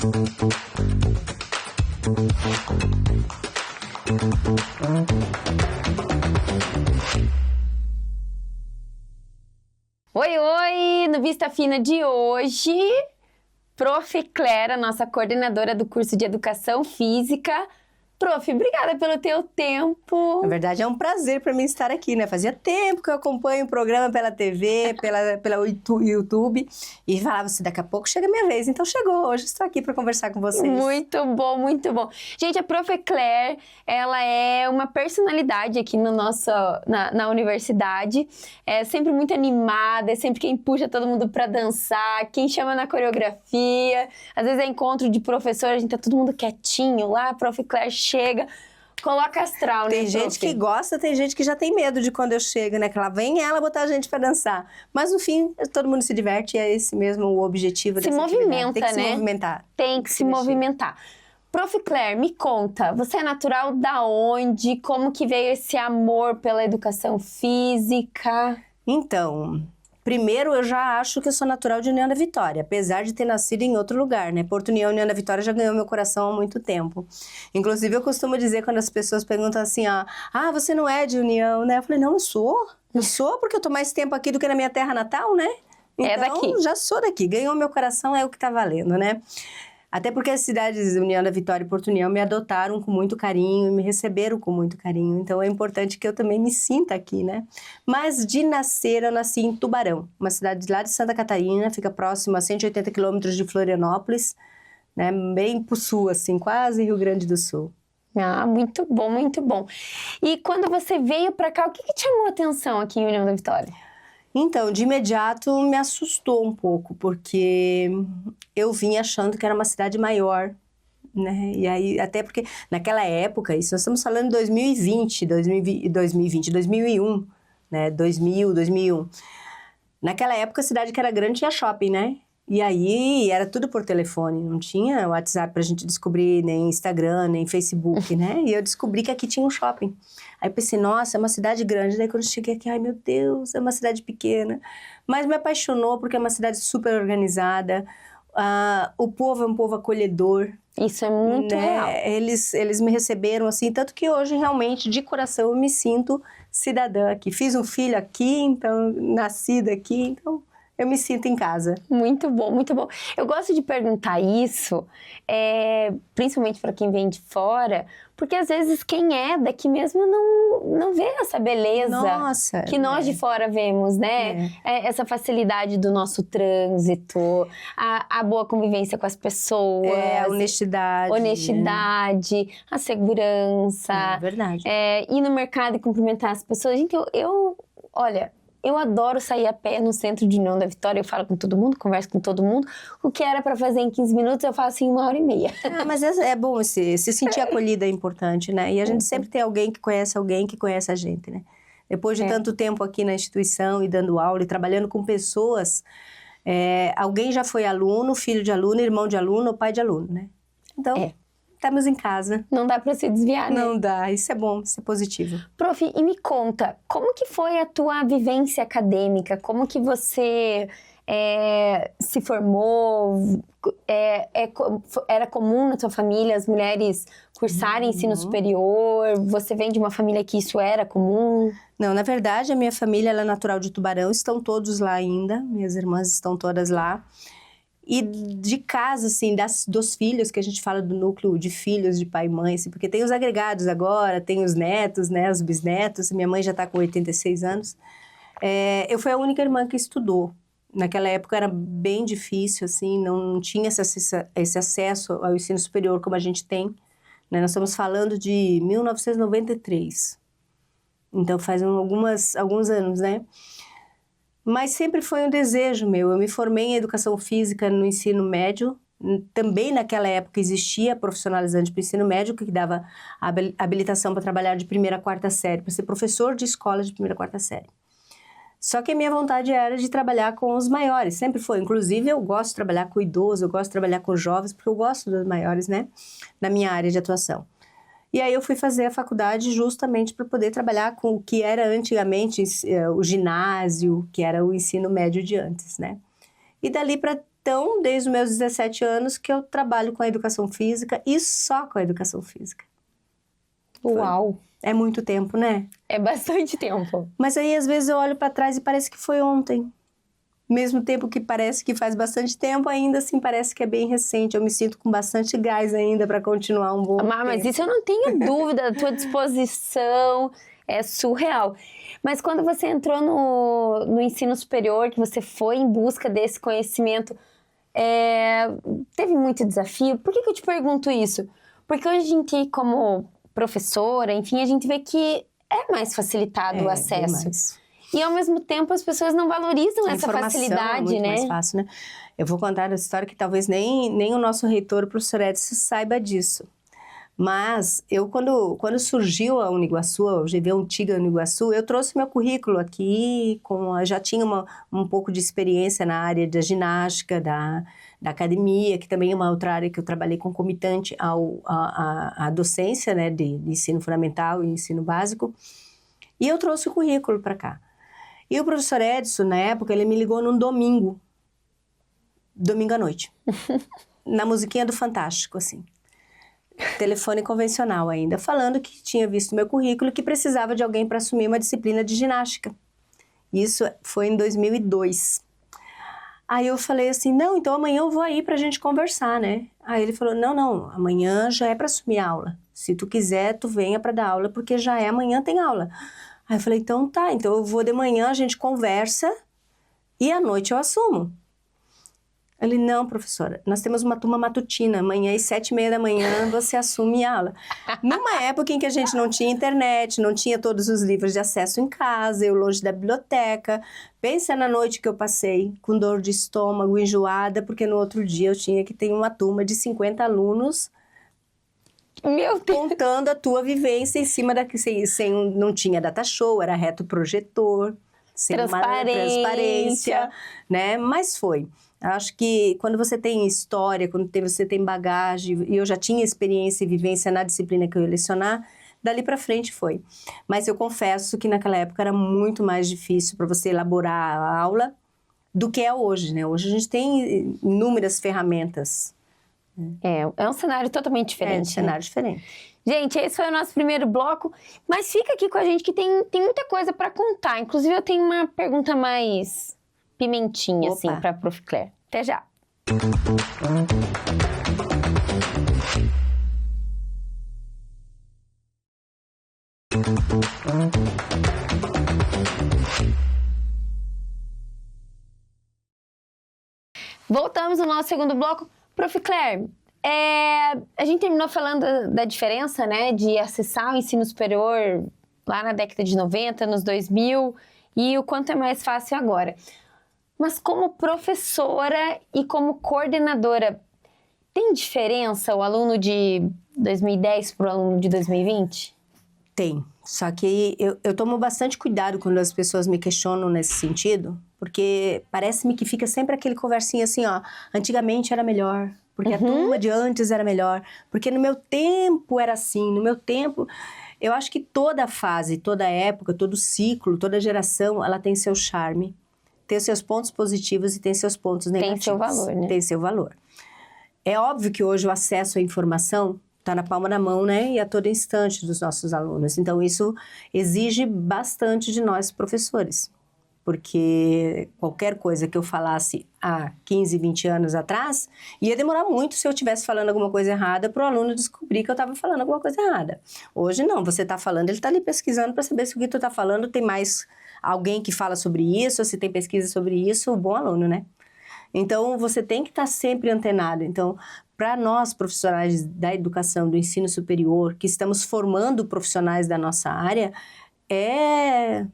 Oi, oi! No Vista Fina de hoje, Prof. Clara, nossa coordenadora do curso de Educação Física. Prof, obrigada pelo teu tempo. Na verdade, é um prazer para mim estar aqui, né? Fazia tempo que eu acompanho o programa pela TV, pela YouTube, e falava assim, daqui a pouco chega a minha vez. Então chegou, hoje estou aqui para conversar com vocês. Muito bom, muito bom. Gente, a Prof. Claire, ela é uma personalidade aqui no na universidade. É sempre muito animada, é sempre quem puxa todo mundo para dançar, quem chama na coreografia. Às vezes é encontro de professor, a gente tá todo mundo quietinho lá, a Prof. Claire chega, coloca astral, né? Tem gente que gosta, tem gente que já tem medo de quando eu chego, né? Que ela vem ela botar a gente pra dançar. Mas no fim, todo mundo se diverte e é esse mesmo o objetivo dessa atividade. Tem que se movimentar. Tem que se movimentar. Prof. Claire, me conta, você é natural da onde? Como que veio esse amor pela educação física? Então, primeiro, eu já acho que eu sou natural de União da Vitória, apesar de ter nascido em outro lugar, né? Porto União, União da Vitória já ganhou meu coração há muito tempo. Inclusive, eu costumo dizer quando as pessoas perguntam assim, ó, você não é de União, né? Eu falei, não, eu sou. Eu sou porque eu tô mais tempo aqui do que na minha terra natal, né? Então, é daqui. Já sou daqui. Ganhou meu coração, é o que tá valendo, né? Até porque as cidades União da Vitória e Porto União me adotaram com muito carinho e me receberam com muito carinho. Então é importante que eu também me sinta aqui, né? Mas de nascer, eu nasci em Tubarão, uma cidade lá de Santa Catarina, fica próximo a 180 quilômetros de Florianópolis, né? Bem pro sul, assim, quase Rio Grande do Sul. Ah, muito bom, muito bom. E quando você veio pra cá, o que te chamou a atenção aqui em União da Vitória? Então, de imediato me assustou um pouco, porque eu vim achando que era uma cidade maior, né? E aí, até porque naquela época, isso nós estamos falando de 2001, né? 2001. Naquela época, a cidade que era grande tinha shopping, né? E aí, era tudo por telefone, não tinha WhatsApp pra gente descobrir, nem Instagram, nem Facebook, né? E eu descobri que aqui tinha um shopping. Aí pensei, nossa, é uma cidade grande. Daí quando eu cheguei aqui, ai meu Deus, é uma cidade pequena. Mas me apaixonou porque é uma cidade super organizada. O povo é um povo acolhedor. Isso é muito real. Eles me receberam assim, tanto que hoje realmente, de coração, eu me sinto cidadã aqui. Fiz um filho aqui, então, nascido aqui, então eu me sinto em casa. Muito bom, muito bom. Eu gosto de perguntar isso, principalmente para quem vem de fora, porque às vezes quem é daqui mesmo não vê essa beleza que nós de fora vemos, né? Essa facilidade do nosso trânsito, a boa convivência com as pessoas. A honestidade. A segurança. É verdade. Ir no mercado e cumprimentar as pessoas. Gente, olha... Eu adoro sair a pé no centro de União da Vitória, eu falo com todo mundo, converso com todo mundo. O que era para fazer em 15 minutos, eu faço em 1h30. Mas é bom, se sentir acolhida é importante, né? E a gente sempre tem alguém que conhece a gente, né? Depois de tanto tempo aqui na instituição e dando aula e trabalhando com pessoas, alguém já foi aluno, filho de aluno, irmão de aluno ou pai de aluno, né? Então... Estamos em casa. Não dá para se desviar, né? Não dá, isso é bom, isso é positivo. Prof, e me conta, como que foi a tua vivência acadêmica? Como que você se formou? Era comum na tua família as mulheres cursarem ensino superior? Você vem de uma família que isso era comum? Não, na verdade, a minha família ela é natural de Tubarão, estão todos lá ainda, minhas irmãs estão todas lá. E de casa, assim, dos filhos, que a gente fala do núcleo de filhos de pai e mãe, assim, porque tem os agregados agora, tem os netos, né, os bisnetos, minha mãe já está com 86 anos. Eu fui a única irmã que estudou. Naquela época era bem difícil, assim, não tinha esse acesso ao ensino superior como a gente tem, né? Nós estamos falando de 1993, então faz alguns anos, né? Mas sempre foi um desejo meu. Eu me formei em Educação Física no ensino médio. Também naquela época existia profissionalizante para o ensino médio, que dava habilitação para trabalhar de 1ª a 4ª série, para ser professor de escola de 1ª a 4ª série. Só que a minha vontade era de trabalhar com os maiores, sempre foi. Inclusive, eu gosto de trabalhar com idoso, eu gosto de trabalhar com jovens, porque eu gosto dos maiores, né? Na minha área de atuação. E aí eu fui fazer a faculdade justamente para poder trabalhar com o que era antigamente o ginásio, que era o ensino médio de antes, né? E dali para então, desde os meus 17 anos, que eu trabalho com a educação física e só com a educação física. Uau! É muito tempo, né? É bastante tempo. Mas aí, às vezes, eu olho para trás e parece que foi ontem. Mesmo tempo que parece que faz bastante tempo, ainda assim parece que é bem recente. Eu me sinto com bastante gás ainda para continuar um bom tempo. Mas isso eu não tenho dúvida, a tua disposição é surreal. Mas quando você entrou no ensino superior, que você foi em busca desse conhecimento, teve muito desafio? Por que eu te pergunto isso? Porque hoje a gente, como professora, enfim, a gente vê que é mais facilitado o acesso. E, ao mesmo tempo, as pessoas não valorizam essa facilidade, é muito mais fácil, né? Eu vou contar essa história que talvez nem o nosso reitor, o professor Edson, saiba disso. Mas, quando surgiu a Uniguaçu, o GV Antiga Uniguaçu, eu trouxe meu currículo aqui, já tinha um pouco de experiência na área da ginástica, da academia, que também é uma outra área que eu trabalhei concomitante à docência, né, de ensino fundamental e ensino básico. E eu trouxe o currículo para cá. E o professor Edson, na época, ele me ligou num domingo à noite, na musiquinha do Fantástico, assim. Telefone convencional ainda, falando que tinha visto meu currículo e que precisava de alguém para assumir uma disciplina de ginástica. Isso foi em 2002. Aí eu falei assim, não, então amanhã eu vou aí pra gente conversar, né? Aí ele falou, não, amanhã já é para assumir aula. Se tu quiser, tu venha para dar aula, porque já é amanhã tem aula. Aí eu falei, então tá, então eu vou de manhã, a gente conversa e à noite eu assumo. Ele, não, professora, nós temos uma turma matutina, amanhã às 7h30 da manhã você assume a aula. Numa época em que a gente não tinha internet, não tinha todos os livros de acesso em casa, eu longe da biblioteca. Pensa na noite que eu passei com dor de estômago, enjoada, porque no outro dia eu tinha que ter uma turma de 50 alunos Meu Deus. contando a tua vivência em cima não tinha data show, era reto projetor, sem transparência, né? Mas foi. Acho que quando você tem história, você tem bagagem, e eu já tinha experiência e vivência na disciplina que eu ia lecionar, dali para frente foi. Mas eu confesso que naquela época era muito mais difícil para você elaborar a aula do que é hoje, né? Hoje a gente tem inúmeras ferramentas. É um cenário totalmente diferente. É um cenário diferente. Gente, esse foi o nosso primeiro bloco, mas fica aqui com a gente que tem muita coisa para contar. Inclusive, eu tenho uma pergunta mais pimentinha, assim, para a Prof. Claire. Até já! Voltamos no nosso segundo bloco. Prof. Claire, a gente terminou falando da diferença, né, de acessar o ensino superior lá na década de 90, nos 2000, e o quanto é mais fácil agora. Mas como professora e como coordenadora, tem diferença o aluno de 2010 para o aluno de 2020? Tem. Só que eu tomo bastante cuidado quando as pessoas me questionam nesse sentido, porque parece-me que fica sempre aquele conversinho assim, ó, antigamente era melhor, porque a turma de antes era melhor, porque no meu tempo era assim, no meu tempo... Eu acho que toda fase, toda época, todo ciclo, toda geração, ela tem seu charme, tem seus pontos positivos e tem seus pontos negativos. Tem seu valor, né? Tem seu valor. É óbvio que hoje o acesso à informação está na palma da mão, né? E a todo instante dos nossos alunos. Então, isso exige bastante de nós, professores. Porque qualquer coisa que eu falasse há 15, 20 anos atrás, ia demorar muito se eu estivesse falando alguma coisa errada para o aluno descobrir que eu estava falando alguma coisa errada. Hoje não, você está falando, ele está ali pesquisando para saber se o que tu está falando tem mais alguém que fala sobre isso, ou se tem pesquisa sobre isso, bom aluno, né? Então, você tem que estar sempre antenado. Então, para nós, profissionais da educação, do ensino superior, que estamos formando profissionais da nossa área, é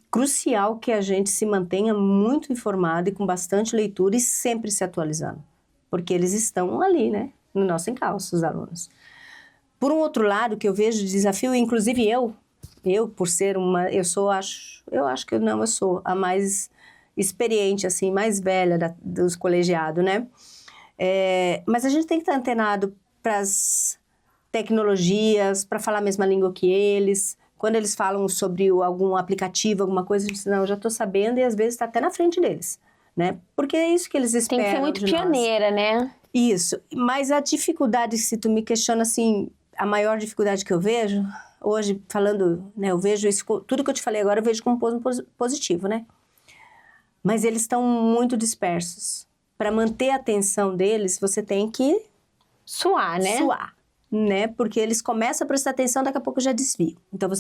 crucial que a gente se mantenha muito informado e com bastante leitura e sempre se atualizando. Porque eles estão ali, né? No nosso encalço, os alunos. Por um outro lado, que eu vejo de desafio, inclusive eu por ser eu sou a mais experiente, assim, mais velha dos colegiados, né? Mas a gente tem que estar antenado para as tecnologias, para falar a mesma língua que eles. Quando eles falam sobre algum aplicativo, alguma coisa, a gente diz, não, eu já estou sabendo, e às vezes está até na frente deles. né? Porque é isso que eles esperam Tem que ser muito de nós. pioneira, né? Isso, mas a dificuldade, se tu me questiona assim, a maior dificuldade que eu vejo, hoje falando, né, eu vejo isso, tudo que eu te falei agora eu vejo como positivo, né? Mas eles estão muito dispersos. Para manter a atenção deles, você tem que Suar, né? suar, né? Porque eles começam a prestar atenção, daqui a pouco já desviam. Então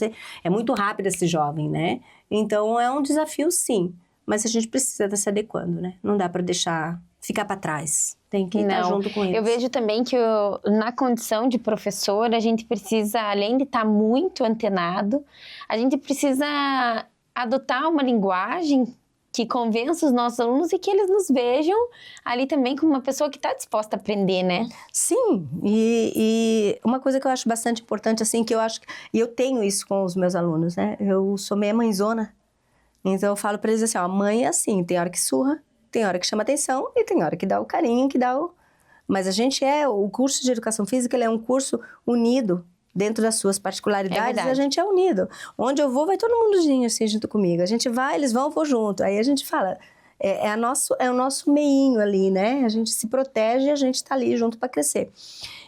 é muito rápido esse jovem, né? Então é um desafio, sim, mas a gente precisa estar se adequando, né? Não dá para deixar ficar para trás. Tem que estar junto com eles. Eu vejo também que na condição de professora, a gente precisa, além de estar muito antenado, a gente precisa adotar uma linguagem que convença os nossos alunos e que eles nos vejam ali também como uma pessoa que está disposta a aprender, né? Sim, e uma coisa que eu acho bastante importante, assim, que eu acho, e eu tenho isso com os meus alunos, né? Eu sou meia mãezona, então eu falo para eles assim, ó, mãe é assim, tem hora que surra, tem hora que chama atenção e tem hora que dá o carinho, que dá o... Mas o curso de Educação Física, ele é um curso unido, dentro das suas particularidades, a gente é unido. Onde eu vou, vai todo mundo assim, junto comigo. A gente vai, eles vão, eu vou junto. Aí a gente fala, é o nosso meinho ali, né? A gente se protege e a gente tá ali junto para crescer.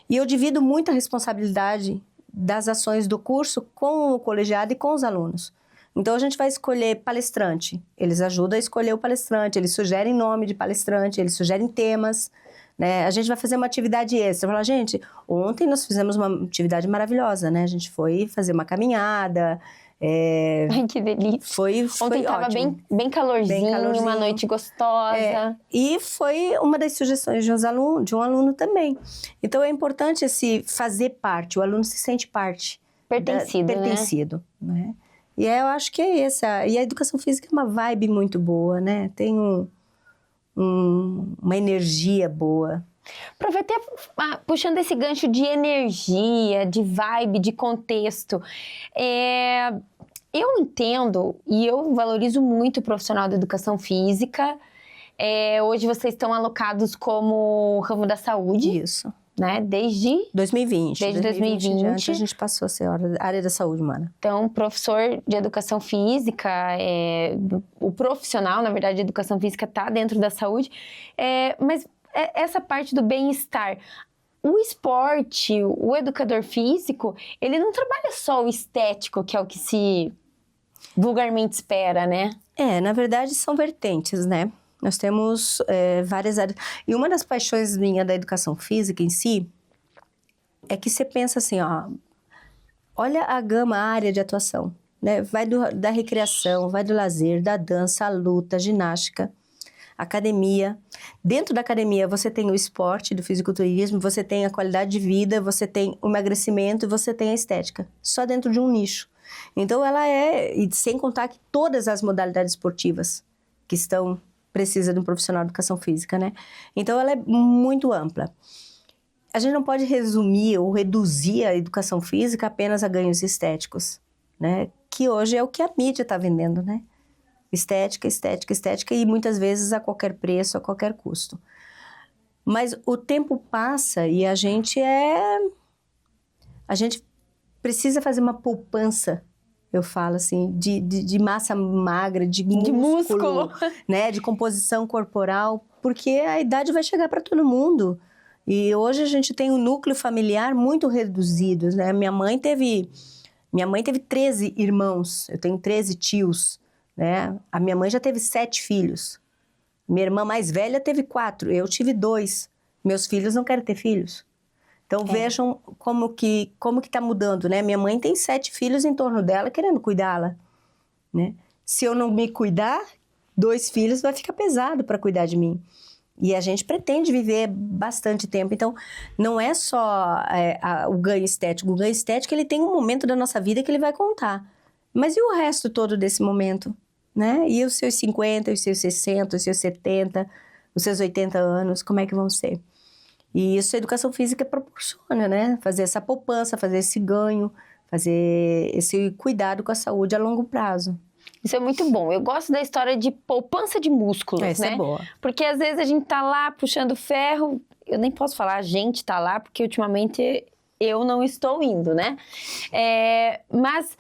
E eu divido muito a responsabilidade das ações do curso com o colegiado e com os alunos. Então, a gente vai escolher palestrante. Eles ajudam a escolher o palestrante, eles sugerem nome de palestrante, eles sugerem temas, né? A gente vai fazer uma atividade extra. Falar, gente, ontem nós fizemos uma atividade maravilhosa, né? A gente foi fazer uma caminhada. Ai, que delícia. Ontem estava bem calorzinho, uma noite gostosa. E foi uma das sugestões de um aluno também. Então, é importante fazer parte, o aluno se sente parte. Pertencido, né? E eu acho que é essa. E a educação física é uma vibe muito boa, né? Tem uma energia boa. Prof, até puxando esse gancho de energia, de vibe, de contexto, eu entendo e eu valorizo muito o profissional da educação física. Hoje vocês estão alocados como ramo da saúde. Isso. Né? Desde 2020. Desde 2020. A gente passou a ser área da saúde humana. Então, professor de educação física, o profissional, na verdade, de educação física está dentro da saúde, mas essa parte do bem-estar, o esporte, o educador físico, ele não trabalha só o estético, que é o que se vulgarmente espera, né? Na verdade, são vertentes, né? Nós temos várias áreas. E uma das paixões minha da educação física em si é que você pensa assim, ó, olha a área de atuação, né? Vai da recreação, vai do lazer, da dança, a luta, a ginástica, academia. Dentro da academia você tem o esporte do fisiculturismo, você tem a qualidade de vida, você tem o emagrecimento e você tem a estética. Só dentro de um nicho. Então e sem contar que todas as modalidades esportivas que precisa de um profissional de educação física, né? Então, ela é muito ampla. A gente não pode resumir ou reduzir a educação física apenas a ganhos estéticos, né? Que hoje é o que a mídia está vendendo, né? Estética, estética, estética e muitas vezes a qualquer preço, a qualquer custo. Mas o tempo passa e a gente precisa fazer uma poupança, eu falo assim, de massa magra, de músculo, né? De composição corporal, porque a idade vai chegar para todo mundo. E hoje a gente tem um núcleo familiar muito reduzido, né? Minha mãe teve 13 irmãos, eu tenho 13 tios, né? A minha mãe já teve 7 filhos. Minha irmã mais velha teve 4, eu tive 2. Meus filhos não querem ter filhos. Então, vejam como que tá mudando, né? Minha mãe tem 7 filhos em torno dela, querendo cuidá-la, né? Se eu não me cuidar, 2 filhos vai ficar pesado para cuidar de mim. E a gente pretende viver bastante tempo. Então, não é só o ganho estético. O ganho estético, ele tem um momento da nossa vida que ele vai contar. Mas e o resto todo desse momento, né? E os seus 50, os seus 60, os seus 70, os seus 80 anos, como é que vão ser? E isso a educação física proporciona, né? Fazer essa poupança, fazer esse ganho, fazer esse cuidado com a saúde a longo prazo. Isso é muito bom. Eu gosto da história de poupança de músculos, né? Essa é boa. Porque às vezes a gente tá lá puxando ferro, eu nem posso falar a gente tá lá, porque ultimamente eu não estou indo, né? Mas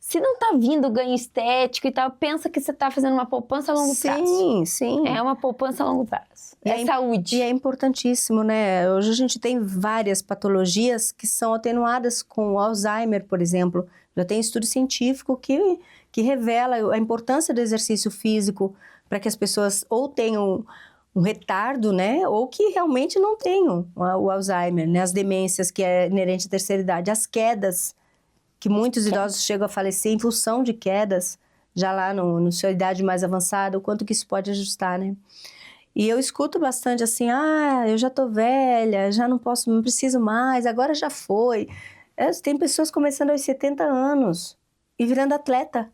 se não tá vindo ganho estético e tal, pensa que você tá fazendo uma poupança a longo prazo. Sim, sim. É uma poupança a longo prazo. É saúde. E é importantíssimo, né? Hoje a gente tem várias patologias que são atenuadas com o Alzheimer, por exemplo. Já tem estudo científico que revela a importância do exercício físico para que as pessoas ou tenham um retardo, né? Ou que realmente não tenham o Alzheimer, né? As demências que é inerente à terceira idade, as quedas, que muitos idosos chegam a falecer em função de quedas, já lá no sua idade mais avançada, o quanto que isso pode ajustar, né? E eu escuto bastante assim, eu já tô velha, já não posso, não preciso mais, agora já foi. Tem pessoas começando aos 70 anos e virando atleta,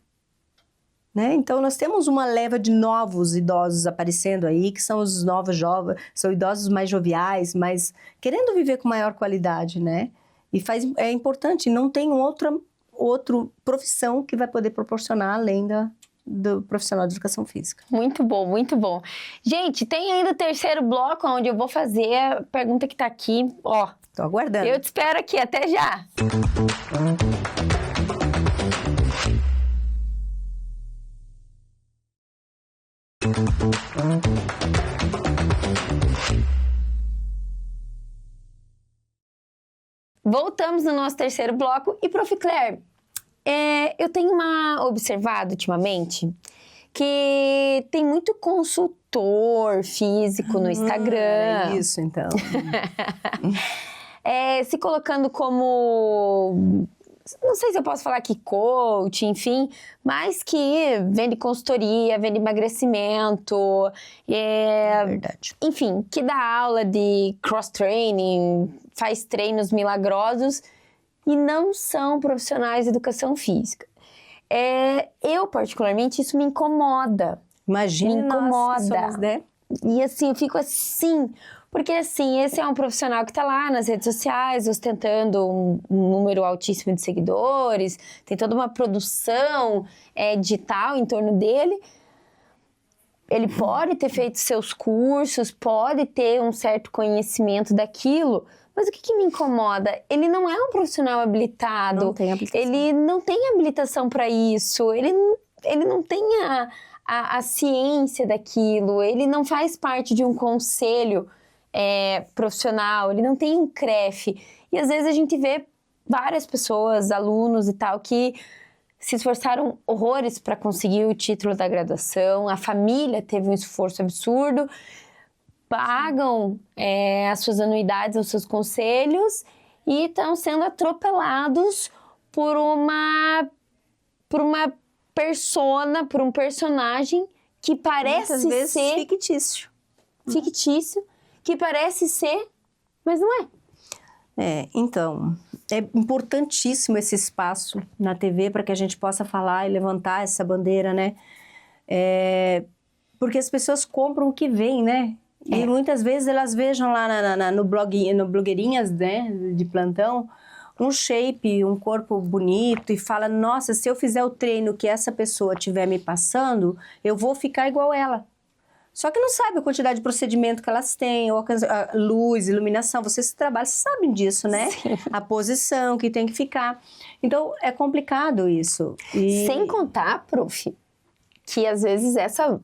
né? Então nós temos uma leva de novos idosos aparecendo aí, que são os novos jovens, são idosos mais joviais, mais querendo viver com maior qualidade, né? E é importante, não tem outra profissão que vai poder proporcionar além do profissional de educação física. Muito bom, muito bom. Gente, tem ainda o terceiro bloco, onde eu vou fazer a pergunta que tá aqui, ó. Tô aguardando. Eu te espero aqui, até já. Voltamos no nosso terceiro bloco. E, Prof. Claire, eu tenho observado ultimamente que tem muito consultor físico no Instagram. É isso, então. Se colocando como... Não sei se eu posso falar aqui coach, enfim, mas que vende consultoria, vende emagrecimento. É verdade. Enfim, que dá aula de cross-training, faz treinos milagrosos e não são profissionais de educação física. Eu, particularmente, isso me incomoda. Imagina, me incomoda. Nós que somos, né? E assim, eu fico assim... Porque, assim, esse é um profissional que tá lá nas redes sociais, ostentando um número altíssimo de seguidores, tem toda uma produção digital em torno dele. Ele pode ter feito seus cursos, pode ter um certo conhecimento daquilo, mas o que me incomoda? Ele não é um profissional habilitado. Não tem habilitação. Ele não tem habilitação para isso, ele não tem a ciência daquilo, ele não faz parte de um conselho profissional, ele não tem um CREF. E às vezes a gente vê várias pessoas, alunos e tal, que se esforçaram horrores para conseguir o título da graduação, a família teve um esforço absurdo, pagam as suas anuidades, os seus conselhos e estão sendo atropelados por uma persona, por um personagem que parece muitas vezes ser fictício, que parece ser, mas não é. Então, é importantíssimo esse espaço na TV para que a gente possa falar e levantar essa bandeira, né? Porque as pessoas compram o que vem, né? E muitas vezes elas vejam lá no blogueirinhas, né, de plantão, um shape, um corpo bonito e fala, nossa, se eu fizer o treino que essa pessoa estiver me passando, eu vou ficar igual ela. Só que não sabe a quantidade de procedimento que elas têm, a luz, iluminação, vocês que trabalham, vocês sabem disso, né? Sim. A posição que tem que ficar. Então, é complicado isso. Sem contar, prof, que às vezes essa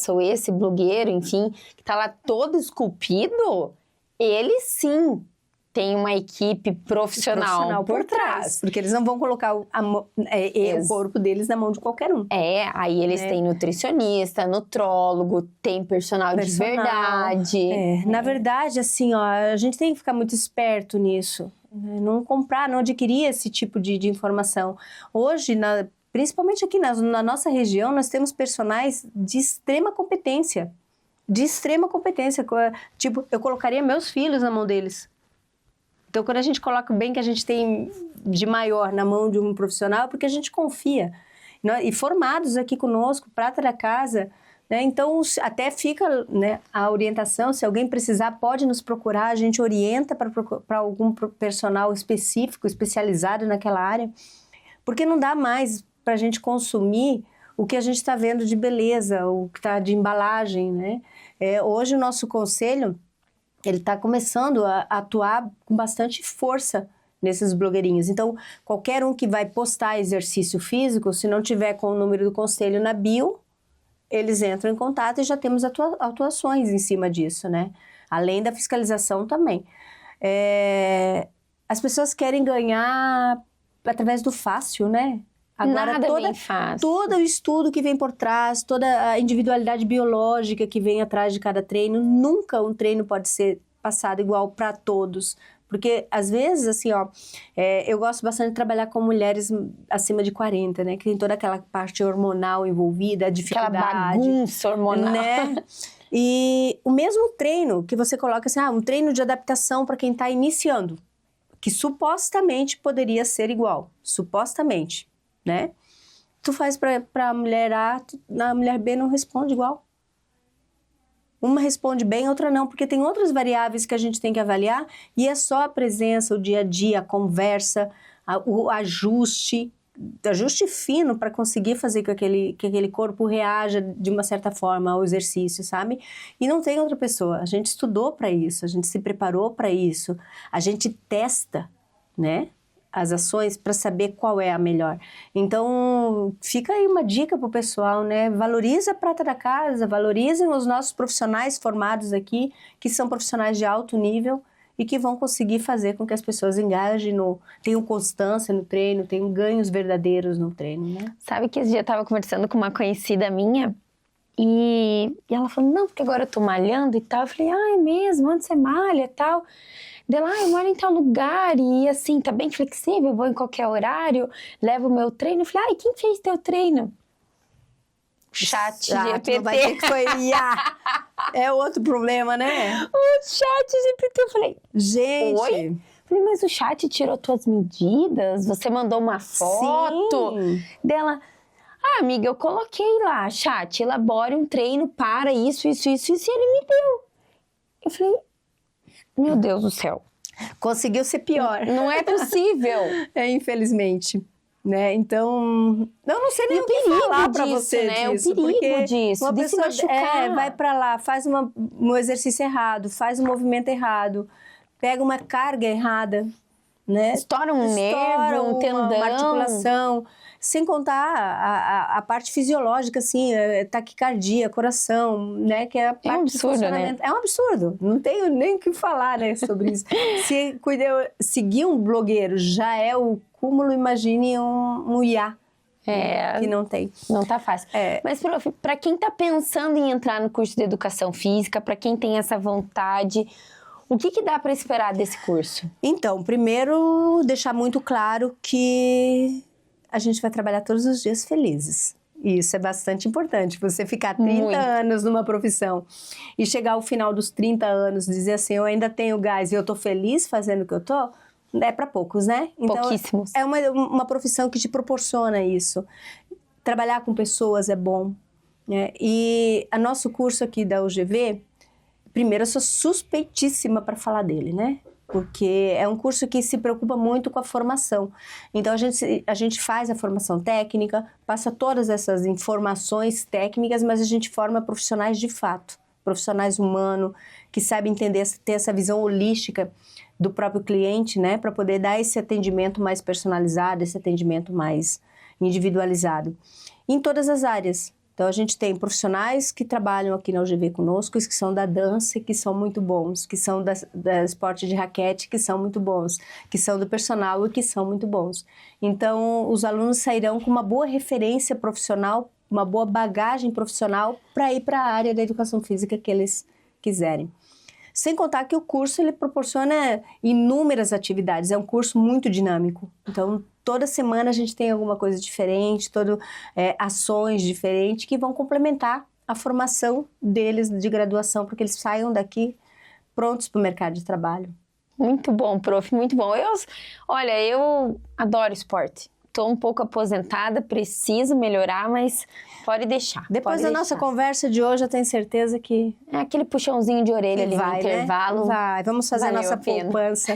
ou esse blogueiro, enfim, que tá lá todo esculpido, ele sim tem uma equipe profissional por trás. Porque eles não vão colocar o corpo deles na mão de qualquer um. Aí eles têm nutricionista, nutrólogo, tem personal de verdade. Na verdade, assim, ó, a gente tem que ficar muito esperto nisso. Não comprar, não adquirir esse tipo de informação. Hoje, principalmente aqui na nossa região, nós temos personagens de extrema competência. Tipo, eu colocaria meus filhos na mão deles. Então, quando a gente coloca o bem que a gente tem de maior na mão de um profissional, é porque a gente confia. E formados aqui conosco, prata da casa, né? Então, até fica, né, a orientação, se alguém precisar, pode nos procurar, a gente orienta para algum personal específico, especializado naquela área, porque não dá mais para a gente consumir o que a gente está vendo de beleza, o que está de embalagem, né? Hoje o nosso conselho, ele está começando a atuar com bastante força nesses blogueirinhos. Então, qualquer um que vai postar exercício físico, se não tiver com o número do conselho na bio, eles entram em contato e já temos atuações em cima disso, né? Além da fiscalização também. As pessoas querem ganhar através do fácil, né? Agora, Nada bem fácil. todo o estudo que vem por trás, toda a individualidade biológica que vem atrás de cada treino, nunca um treino pode ser passado igual para todos. Porque, às vezes, assim, ó, eu gosto bastante de trabalhar com mulheres acima de 40, né? Que tem toda aquela parte hormonal envolvida, a dificuldade. Aquela bagunça hormonal. Né? E o mesmo treino que você coloca assim, um treino de adaptação para quem está iniciando, que supostamente poderia ser igual, supostamente, né? Tu faz para a mulher A, a mulher B não responde igual. Uma responde bem, outra não, porque tem outras variáveis que a gente tem que avaliar e é só a presença, o dia a dia, a conversa, o ajuste fino para conseguir fazer que aquele corpo reaja de uma certa forma ao exercício, sabe? E não tem outra pessoa. A gente estudou para isso, a gente se preparou para isso, a gente testa, né? As ações para saber qual é a melhor. Então, fica aí uma dica pro pessoal, né? Valoriza a prata da casa, valorizem os nossos profissionais formados aqui, que são profissionais de alto nível e que vão conseguir fazer com que as pessoas engajem, tenham constância no treino, tenham ganhos verdadeiros no treino, né? Sabe que esse dia eu tava conversando com uma conhecida minha e ela falou, não, porque agora eu tô malhando e tal. Eu falei, é mesmo? Onde você malha e tal? Dela, eu moro em tal lugar e assim, tá bem flexível, vou em qualquer horário, levo o meu treino. Eu falei, quem fez teu treino? Chat GPT. Não vai ter que foi É outro problema, né? O chat GPT. Eu falei, gente. Oi? Eu falei, mas o chat tirou tuas medidas? Você mandou uma foto? Sim. Dela, amiga, eu coloquei lá, chat, elabore um treino para isso, e ele me deu. Eu falei, meu Deus do céu. Conseguiu ser pior. Não é possível. Infelizmente. Né? Então, eu não sei nem o que falar pra você né? disso. O perigo disso, uma de pessoa se machucar. vai pra lá, faz um exercício errado, faz um movimento errado, pega uma carga errada, né? Estoura um nervo, um tendão. Uma articulação. Sem contar a parte fisiológica, assim, taquicardia, coração, né? Que é a parte um absurdo, né? É um absurdo. Não tenho nem o que falar, né, sobre isso. Se seguir um blogueiro já é o cúmulo, imagine um IA. Que não tem. Não tá fácil. Mas, prof, para quem tá pensando em entrar no curso de educação física, para quem tem essa vontade, o que dá para esperar desse curso? Então, primeiro, deixar muito claro que a gente vai trabalhar todos os dias felizes. E isso é bastante importante. Você ficar 30 anos numa profissão e chegar ao final dos 30 anos e dizer assim, eu ainda tenho gás e eu tô feliz fazendo o que eu tô, é para poucos, né? Então, pouquíssimos. É uma profissão que te proporciona isso. Trabalhar com pessoas é bom, né? E o nosso curso aqui da UGV, primeiro, eu sou suspeitíssima para falar dele, né? Porque é um curso que se preocupa muito com a formação. Então, a gente faz a formação técnica, passa todas essas informações técnicas, mas a gente forma profissionais de fato, profissionais humanos, que sabem entender, ter essa visão holística do próprio cliente, né? Para poder dar esse atendimento mais personalizado, esse atendimento mais individualizado. Em todas as áreas. Então, a gente tem profissionais que trabalham aqui na UGV conosco, que são da dança, que são muito bons, que são da esporte de raquete, que são muito bons, que são do personal e que são muito bons. Então, os alunos sairão com uma boa referência profissional, uma boa bagagem profissional para ir para a área da educação física que eles quiserem. Sem contar que o curso ele proporciona inúmeras atividades, é um curso muito dinâmico. Então, toda semana a gente tem alguma coisa diferente, ações diferentes que vão complementar a formação deles de graduação, para que eles saiam daqui prontos para o mercado de trabalho. Muito bom, prof, muito bom. Olha, eu adoro esporte. Estou um pouco aposentada, preciso melhorar, mas pode deixar. Depois da nossa conversa de hoje, eu tenho certeza que... É aquele puxãozinho de orelha ali no intervalo. Né? Vai, vamos fazer a nossa poupança.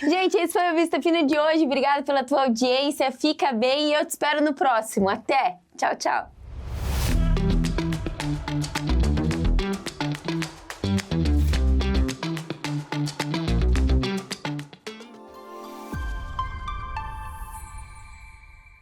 Gente, esse foi o Vista Fina de hoje. Obrigada pela tua audiência. Fica bem e eu te espero no próximo. Até! Tchau, tchau!